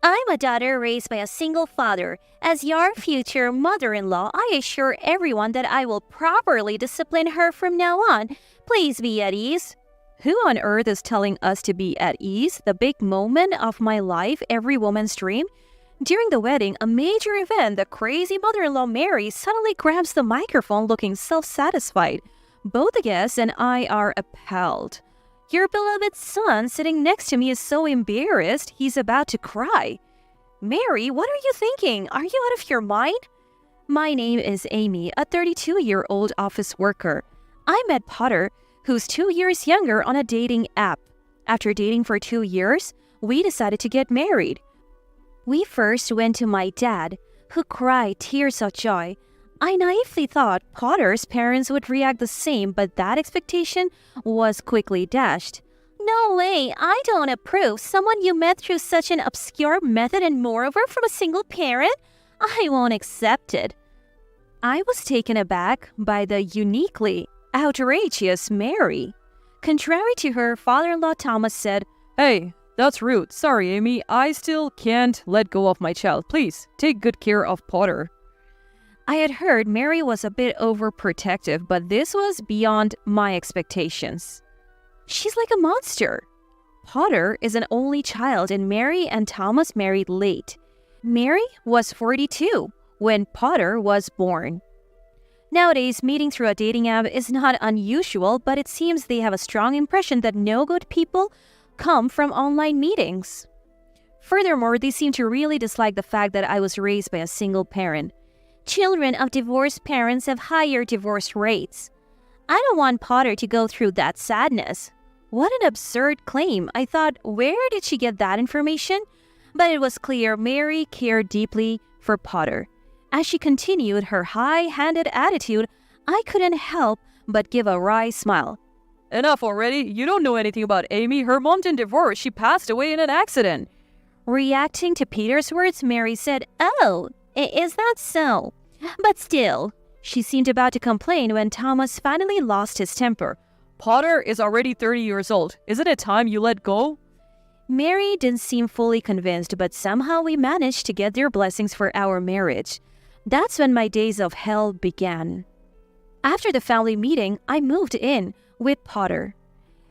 I'm a daughter raised by a single father. As your future mother-in-law, I assure everyone that I will properly discipline her from now on. Please be at ease." Who on earth is telling us to be at ease? The big moment of my life, every woman's dream? During the wedding, a major event, the crazy mother-in-law Mary suddenly grabs the microphone looking self-satisfied. Both the guests and I are appalled. Your beloved son sitting next to me is so embarrassed, he's about to cry. "Mary, what are you thinking? Are you out of your mind?" My name is Amy, a 32-year-old office worker. I met Potter, who's 2 years younger, on a dating app. After dating for 2 years, we decided to get married. We first went to my dad, who cried tears of joy. I naively thought Potter's parents would react the same, but that expectation was quickly dashed. "No way, I don't approve. Someone you met through such an obscure method and moreover from a single parent? I won't accept it." I was taken aback by the uniquely outrageous Mary. Contrary to her father-in-law, Thomas said, "Hey, that's rude. Sorry, Amy. I still can't let go of my child. Please, take good care of Potter." I had heard Mary was a bit overprotective, but this was beyond my expectations. She's like a monster. Potter is an only child, and Mary and Thomas married late. Mary was 42 when Potter was born. Nowadays, meeting through a dating app is not unusual, but it seems they have a strong impression that no good people come from online meetings. Furthermore, they seem to really dislike the fact that I was raised by a single parent. Children of divorced parents have higher divorce rates. I don't want Potter to go through that sadness. What an absurd claim. I thought, where did she get that information? But it was clear Mary cared deeply for Potter. As she continued her high-handed attitude, I couldn't help but give a wry smile. "Enough already. You don't know anything about Amy. Her mom didn't divorce. She passed away in an accident." Reacting to Peter's words, Mary said, "Oh, is that so? But still," she seemed about to complain when Thomas finally lost his temper. "Potter is already 30 years old. Isn't it time you let go?" Mary didn't seem fully convinced, but somehow we managed to get their blessings for our marriage. That's when my days of hell began. After the family meeting, I moved in with Potter.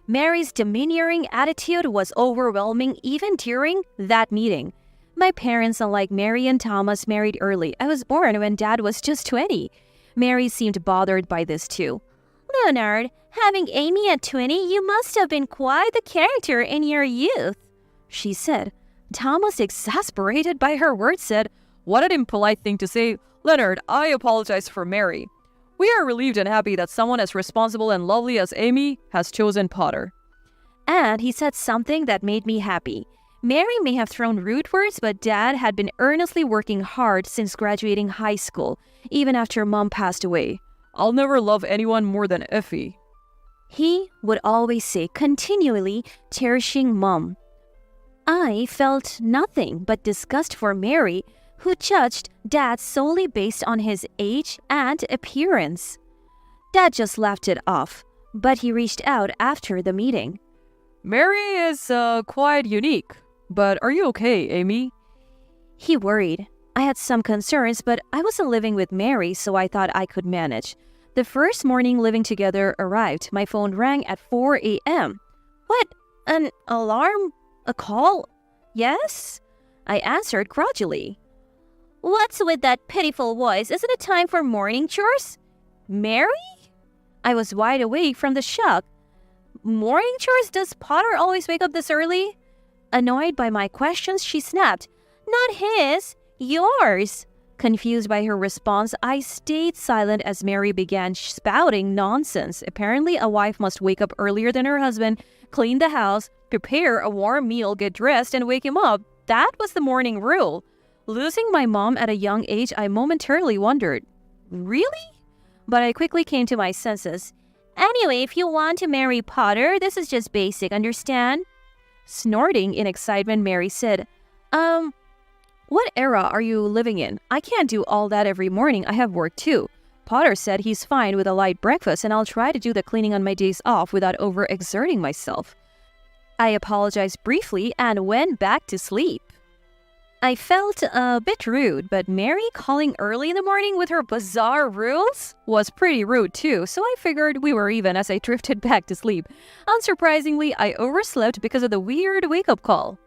Mary's demeaning attitude was overwhelming even during that meeting. My parents, unlike Mary and Thomas, married early. I was born when Dad was just 20. Mary seemed bothered by this too. "Leonard, having Amy at 20, you must have been quite the character in your youth," she said. Thomas, exasperated by her words, said, "What an impolite thing to say. Leonard, I apologize for Mary. We are relieved and happy that someone as responsible and lovely as Amy has chosen Potter." And he said something that made me happy. Mary may have thrown rude words, but Dad had been earnestly working hard since graduating high school, even after Mom passed away. "I'll never love anyone more than Effie," he would always say, continually cherishing Mom. I felt nothing but disgust for Mary, who judged Dad solely based on his age and appearance. Dad just laughed it off, but he reached out after the meeting. "Mary is quite unique. But are you okay, Amy?" He worried. I had some concerns, but I wasn't living with Mary, so I thought I could manage. The first morning living together arrived. My phone rang at 4 a.m. "What? An alarm? A call?" "Yes?" I answered grudgingly. "What's with that pitiful voice? Isn't it time for morning chores?" "Mary?" I was wide awake from the shock. "Morning chores? Does Potter always wake up this early?" Annoyed by my questions, she snapped, "Not his, yours." Confused by her response, I stayed silent as Mary began spouting nonsense. Apparently, a wife must wake up earlier than her husband, clean the house, prepare a warm meal, get dressed, and wake him up. That was the morning rule. Losing my mom at a young age, I momentarily wondered, really? But I quickly came to my senses. "Anyway, if you want to marry Potter, this is just basic, understand?" Snorting in excitement, Mary said, What era are you living in? I can't do all that every morning. I have work too." Potter said he's fine with a light breakfast and I'll try to do the cleaning on my days off without overexerting myself. I apologized briefly and went back to sleep. I felt a bit rude, but Mary calling early in the morning with her bizarre rules was pretty rude too, so I figured we were even as I drifted back to sleep. Unsurprisingly, I overslept because of the weird wake-up call.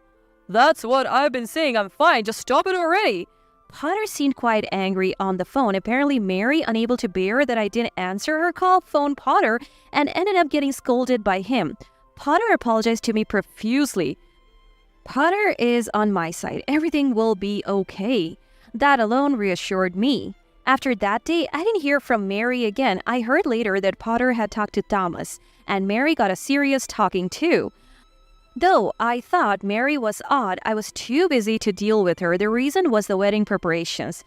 That's what I've been saying, I'm fine, just stop it already. Potter seemed quite angry on the phone. Apparently, Mary, unable to bear that I didn't answer her call, phoned Potter and ended up getting scolded by him. Potter apologized to me profusely. Potter is on my side. Everything will be okay. That alone reassured me. After that day, I didn't hear from Mary again. I heard later that Potter had talked to Thomas, and Mary got a serious talking too. Though I thought Mary was odd, I was too busy to deal with her. The reason was the wedding preparations.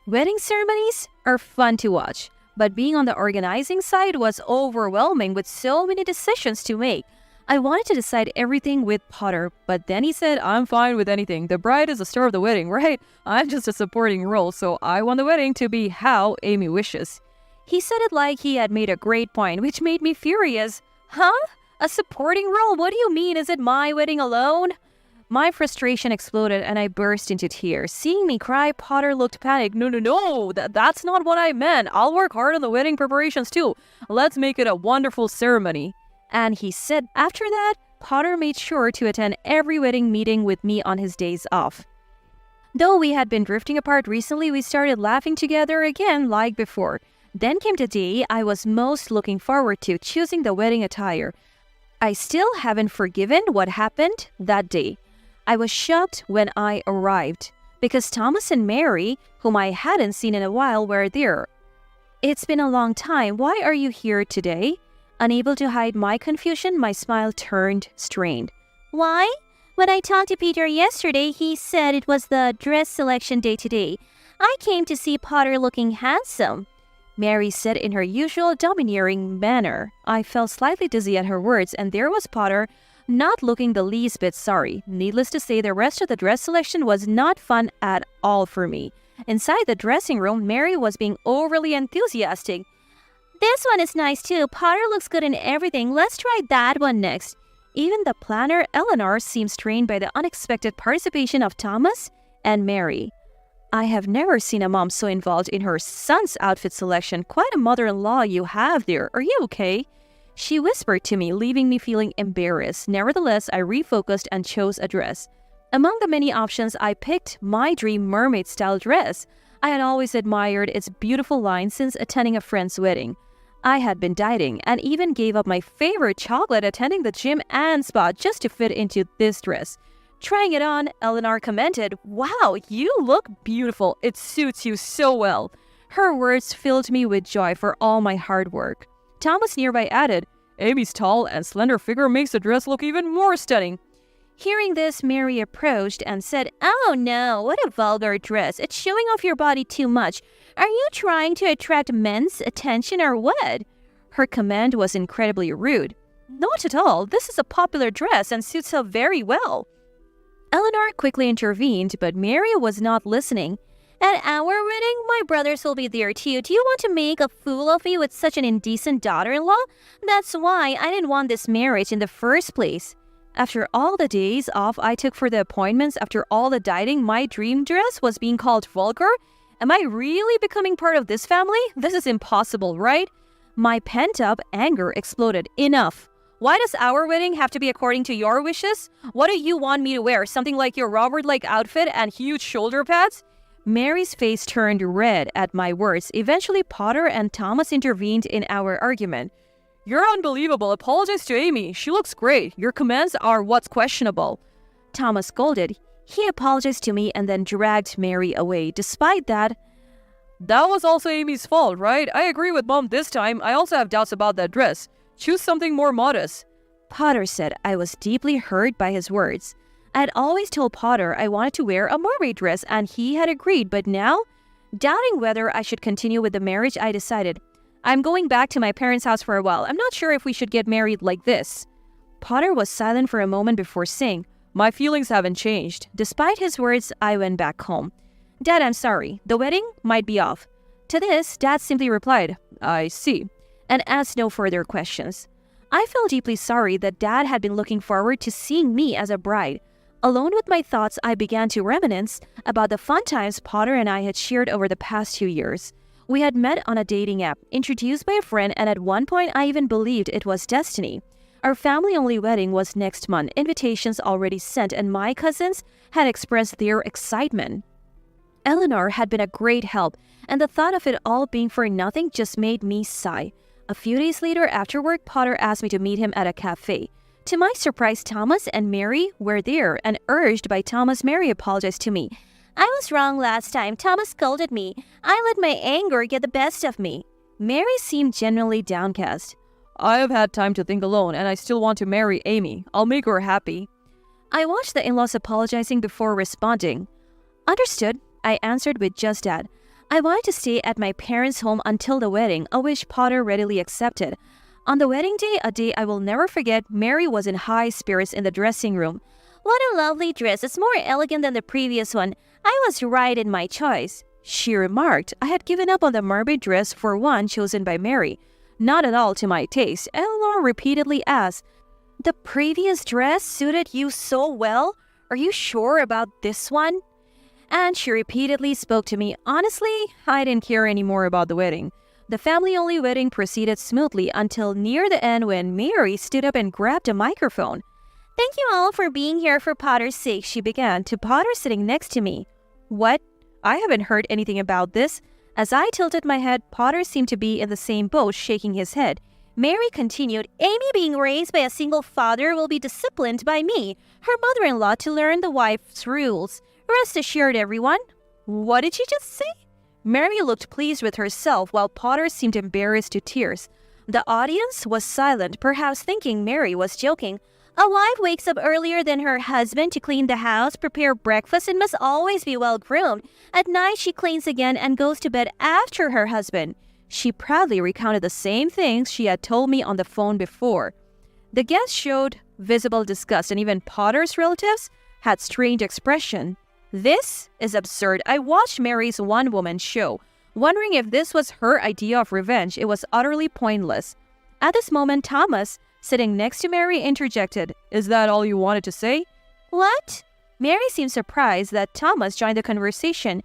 Wedding ceremonies are fun to watch, but being on the organizing side was overwhelming with so many decisions to make. I wanted to decide everything with Potter, but then he said, I'm fine with anything. The bride is the star of the wedding, right? I'm just a supporting role, so I want the wedding to be how Amy wishes. He said it like he had made a great point, which made me furious. Huh? A supporting role? What do you mean? Is it my wedding alone? My frustration exploded and I burst into tears. Seeing me cry, Potter looked panicked. No, that's not what I meant. I'll work hard on the wedding preparations too. Let's make it a wonderful ceremony. And he said after that, Potter made sure to attend every wedding meeting with me on his days off. Though we had been drifting apart recently, we started laughing together again like before. Then came the day I was most looking forward to, choosing the wedding attire. I still haven't forgiven what happened that day. I was shocked when I arrived, because Thomas and Mary, whom I hadn't seen in a while, were there. It's been a long time. Why are you here today? Unable to hide my confusion, my smile turned strained. Why? When I talked to Peter yesterday, he said it was the dress selection day today. I came to see Potter looking handsome, Mary said in her usual domineering manner. I felt slightly dizzy at her words, and there was Potter, not looking the least bit sorry. Needless to say, the rest of the dress selection was not fun at all for me. Inside the dressing room, Mary was being overly enthusiastic. This one is nice too. Potter looks good in everything. Let's try that one next. Even the planner, Eleanor, seemed strained by the unexpected participation of Thomas and Mary. I have never seen a mom so involved in her son's outfit selection. Quite a mother-in-law you have there. Are you okay? She whispered to me, leaving me feeling embarrassed. Nevertheless, I refocused and chose a dress. Among the many options, I picked my dream mermaid-style dress. I had always admired its beautiful line since attending a friend's wedding. I had been dieting and even gave up my favorite chocolate attending the gym and spa just to fit into this dress. Trying it on, Eleanor commented, "Wow, you look beautiful. It suits you so well." Her words filled me with joy for all my hard work. Thomas nearby added, "Amy's tall and slender figure makes the dress look even more stunning." Hearing this, Mary approached and said, "Oh no, what a vulgar dress. It's showing off your body too much. Are you trying to attract men's attention or what?" Her command was incredibly rude. "Not at all. This is a popular dress and suits her very well." Eleanor quickly intervened, but Mary was not listening. "At our wedding, my brothers will be there too. Do you want to make a fool of me with such an indecent daughter-in-law? That's why I didn't want this marriage in the first place." After all the days off I took for the appointments, after all the dieting, my dream dress was being called vulgar? Am I really becoming part of this family? This is impossible, right? My pent-up anger exploded. Enough. Why does our wedding have to be according to your wishes? What do you want me to wear? Something like your Robert-like outfit and huge shoulder pads? Mary's face turned red at my words. Eventually, Potter and Thomas intervened in our argument. "You're unbelievable. Apologize to Amy. She looks great. Your commands are what's questionable." Thomas scolded. He apologized to me and then dragged Mary away. Despite that was also Amy's fault, right? I agree with Mom this time. I also have doubts about that dress. Choose something more modest. Potter said. I was deeply hurt by his words. I had always told Potter I wanted to wear a mermaid dress and he had agreed, but now, doubting whether I should continue with the marriage, I decided, I'm going back to my parents' house for a while. I'm not sure if we should get married like this. Potter was silent for a moment before saying, "My feelings haven't changed." Despite his words, I went back home. "Dad, I'm sorry. The wedding might be off." To this, Dad simply replied, "I see," and asked no further questions. I felt deeply sorry that Dad had been looking forward to seeing me as a bride. Alone with my thoughts, I began to reminisce about the fun times Potter and I had shared over the past 2 years. We had met on a dating app, introduced by a friend, and at one point I even believed it was destiny. Our family-only wedding was next month, invitations already sent, and my cousins had expressed their excitement. Eleanor had been a great help, and the thought of it all being for nothing just made me sigh. A few days later, after work, Potter asked me to meet him at a cafe. To my surprise, Thomas and Mary were there, and urged by Thomas, Mary apologized to me. I was wrong last time. Thomas scolded me. I let my anger get the best of me. Mary seemed genuinely downcast. I have had time to think alone, and I still want to marry Amy. I'll make her happy. I watched the in-laws apologizing before responding. Understood, I answered with just that. I wanted to stay at my parents' home until the wedding, a wish Potter readily accepted. On the wedding day, a day I will never forget, Mary was in high spirits in the dressing room. What a lovely dress. It's more elegant than the previous one. I was right in my choice, she remarked. I had given up on the mermaid dress for one chosen by Mary. Not at all to my taste, Eleanor repeatedly asked. The previous dress suited you so well? Are you sure about this one? And she repeatedly spoke to me. Honestly, I didn't care anymore about the wedding. The family-only wedding proceeded smoothly until near the end when Mary stood up and grabbed a microphone. Thank you all for being here for Potter's sake, she began, to Potter sitting next to me. What? I haven't heard anything about this. As I tilted my head, Potter seemed to be in the same boat, shaking his head. Mary continued, Amy being raised by a single father will be disciplined by me, her mother-in-law, to learn the wife's rules. Rest assured, everyone. What did she just say? Mary looked pleased with herself while Potter seemed embarrassed to tears. The audience was silent, perhaps thinking Mary was joking. A wife wakes up earlier than her husband to clean the house, prepare breakfast, and must always be well-groomed. At night, she cleans again and goes to bed after her husband. She proudly recounted the same things she had told me on the phone before. The guests showed visible disgust, and even Potter's relatives had strange expression. This is absurd. I watched Mary's one-woman show, wondering if this was her idea of revenge. It was utterly pointless. At this moment, Thomas, sitting next to Mary, interjected. Is that all you wanted to say? What? Mary seemed surprised that Thomas joined the conversation.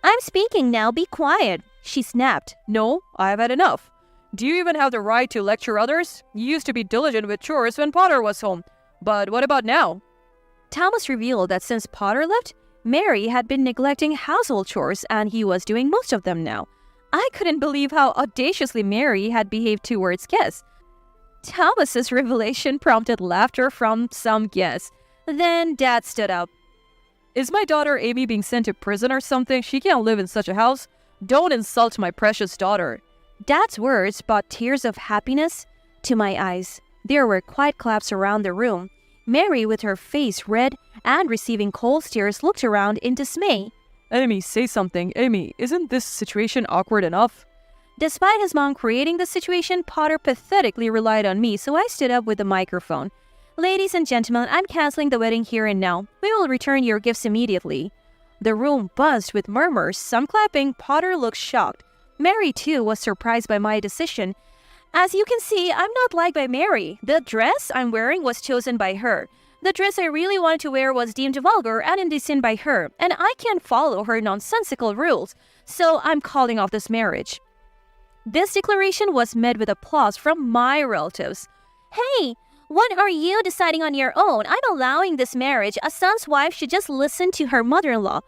I'm speaking now. Be quiet, she snapped. No, I have had enough. Do you even have the right to lecture others? You used to be diligent with chores when Potter was home. But what about now? Thomas revealed that since Potter left, Mary had been neglecting household chores, and he was doing most of them now. I couldn't believe how audaciously Mary had behaved towards guests. Thomas's revelation prompted laughter from some guests. Then Dad stood up. Is my daughter Amy being sent to prison or something? She can't live in such a house. Don't insult my precious daughter. Dad's words brought tears of happiness to my eyes. There were quiet claps around the room. Mary, with her face red and receiving cold stares, looked around in dismay. Amy, say something. Amy, isn't this situation awkward enough? Despite his mom creating the situation, Potter pathetically relied on me, so I stood up with the microphone. Ladies and gentlemen, I'm canceling the wedding here and now. We will return your gifts immediately. The room buzzed with murmurs, some clapping. Potter looked shocked. Mary, too, was surprised by my decision. As you can see, I'm not liked by Mary. The dress I'm wearing was chosen by her. The dress I really wanted to wear was deemed vulgar and indecent by her, and I can't follow her nonsensical rules, so I'm calling off this marriage. This declaration was met with applause from my relatives. Hey, what are you deciding on your own? I'm allowing this marriage. A son's wife should just listen to her mother-in-law.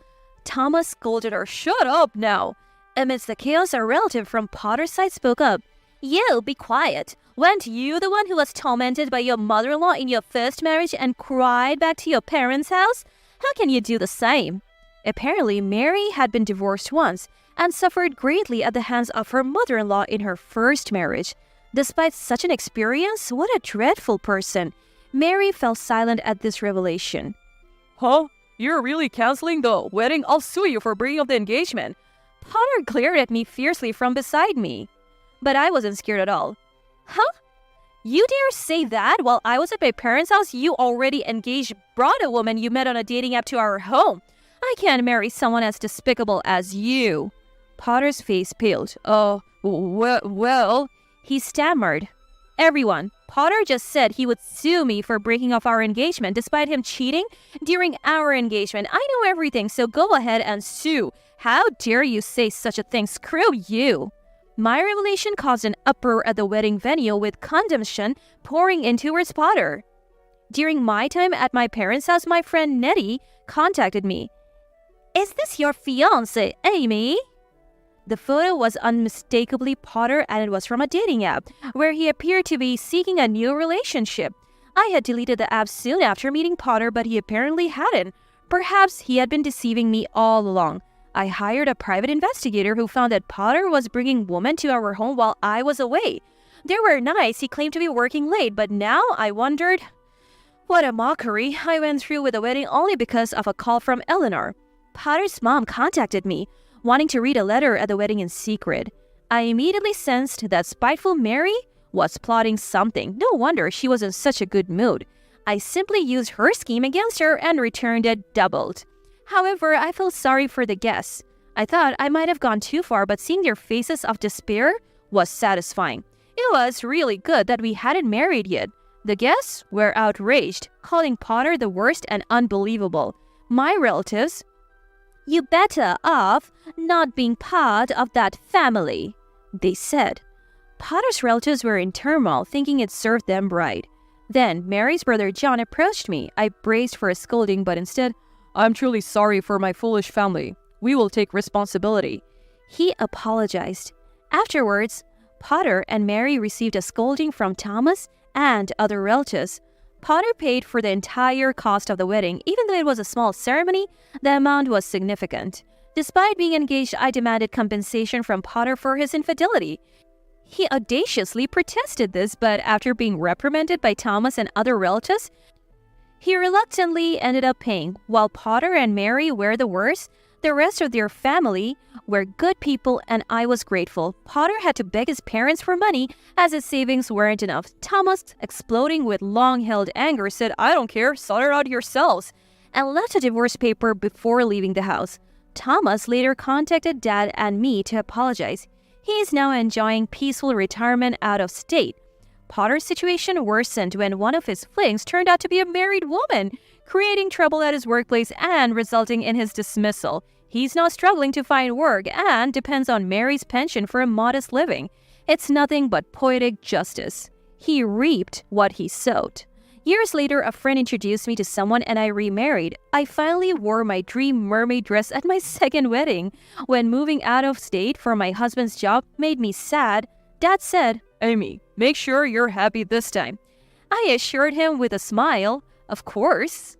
Thomas scolded her. Shut up now. Amidst the chaos, a relative from Potter's side spoke up. You, be quiet. Weren't you the one who was tormented by your mother-in-law in your first marriage and cried back to your parents' house? How can you do the same? Apparently, Mary had been divorced once and suffered greatly at the hands of her mother-in-law in her first marriage. Despite such an experience, what a dreadful person. Mary fell silent at this revelation. Huh? You're really canceling the wedding? I'll sue you for breaking up the engagement. Potter glared at me fiercely from beside me. But I wasn't scared at all. Huh? You dare say that while I was at my parents' house? You already engaged, brought a woman you met on a dating app to our home. I can't marry someone as despicable as you. Potter's face paled. Well, he stammered. Everyone, Potter just said he would sue me for breaking off our engagement despite him cheating during our engagement. I know everything, so go ahead and sue. How dare you say such a thing? Screw you. My revelation caused an uproar at the wedding venue with condemnation pouring in towards Potter. During my time at my parents' house, my friend Nettie contacted me. Is this your fiancé, Amy? The photo was unmistakably Potter, and it was from a dating app where he appeared to be seeking a new relationship. I had deleted the app soon after meeting Potter, but he apparently hadn't. Perhaps he had been deceiving me all along. I hired a private investigator who found that Potter was bringing women to our home while I was away. They were nice. He claimed to be working late, but now I wondered. What a mockery. I went through with the wedding only because of a call from Eleanor. Potter's mom contacted me, wanting to read a letter at the wedding in secret. I immediately sensed that spiteful Mary was plotting something. No wonder she was in such a good mood. I simply used her scheme against her and returned it doubled. However, I felt sorry for the guests. I thought I might have gone too far, but seeing their faces of despair was satisfying. It was really good that we hadn't married yet. The guests were outraged, calling Potter the worst and unbelievable. My relatives, "You better off not being part of that family," they said. Potter's relatives were in turmoil, thinking it served them right. Then Mary's brother John approached me. I braced for a scolding, but instead, I'm truly sorry for my foolish family. We will take responsibility. He apologized. Afterwards, Potter and Mary received a scolding from Thomas and other relatives. Potter paid for the entire cost of the wedding. Even though it was a small ceremony, the amount was significant. Despite being engaged, I demanded compensation from Potter for his infidelity. He audaciously protested this, but after being reprimanded by Thomas and other relatives, he reluctantly ended up paying. While Potter and Mary were the worst, the rest of their family were good people, and I was grateful. Potter had to beg his parents for money as his savings weren't enough. Thomas, exploding with long-held anger, said, "I don't care, sort it out yourselves," and left a divorce paper before leaving the house. Thomas later contacted Dad and me to apologize. He is now enjoying peaceful retirement out of state. Potter's situation worsened when one of his flings turned out to be a married woman, creating trouble at his workplace and resulting in his dismissal. He's now struggling to find work and depends on Mary's pension for a modest living. It's nothing but poetic justice. He reaped what he sowed. Years later, a friend introduced me to someone and I remarried. I finally wore my dream mermaid dress at my second wedding. When moving out of state for my husband's job made me sad, Dad said, Amy, make sure you're happy this time. I assured him with a smile, "Of course."